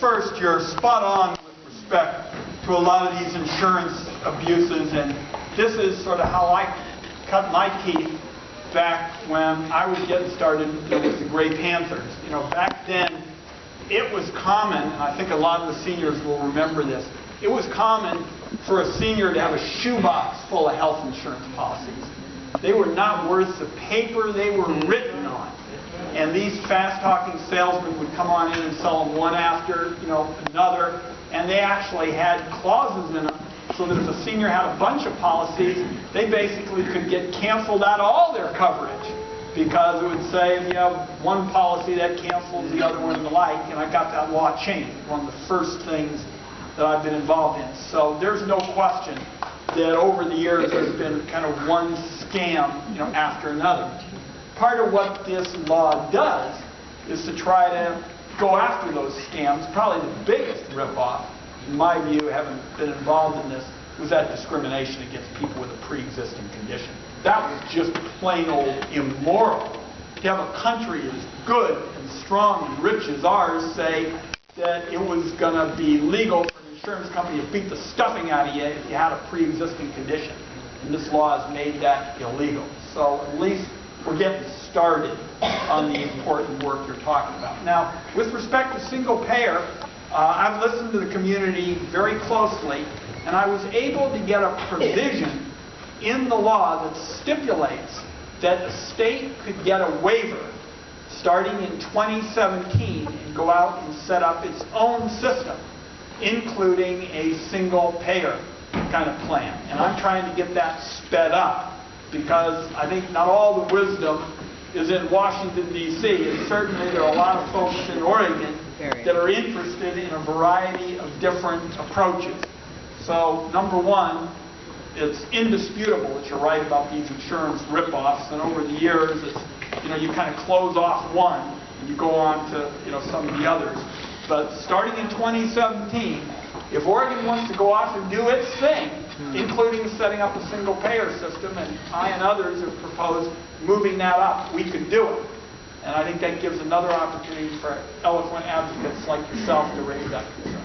first, you're spot on with respect to a lot of these insurance abuses, and this is sort of how I cut my teeth back when I was getting started with the Gray Panthers. You know, back then, it was common, and I think a lot of the seniors will remember this, it was common for a senior to have a shoebox full of health insurance policies. They were not worth the paper they were written on. And these fast-talking salesmen would come on in and sell them one after, another, and they actually had clauses in them so that if a senior had a bunch of policies, they basically could get canceled out of all their coverage, because it would say, if you have one policy that cancels the other one and the like, and I got that law changed, one of the first things that I've been involved in. So there's no question that over the years there's been kind of one scam, after another. Part of what this law does is to try to go after those scams. Probably the biggest ripoff, in my view, having been involved in this, was that discrimination against people with a pre-existing condition. That was just plain old immoral. To have a country as good and strong and rich as ours say that it was going to be legal for an insurance company to beat the stuffing out of you if you had a pre-existing condition. And this law has made that illegal. So at least we're getting started on the important work you're talking about. Now, with respect to single payer, I've listened to the community very closely, and I was able to get a provision in the law that stipulates that the state could get a waiver starting in 2017 and go out and set up its own system, including a single payer kind of plan. And I'm trying to get that sped up, because I think not all the wisdom is in Washington, D.C., and certainly there are a lot of folks in Oregon that are interested in a variety of different approaches. So, number one, it's indisputable that you're right about these insurance rip-offs, and over the years, it's, you kind of close off one, and you go on to, some of the others. But starting in 2017, if Oregon wants to go off and do its thing, including setting up a single payer system, and I and others have proposed moving that up, we could do it. And I think that gives another opportunity for eloquent advocates like yourself to raise that concern.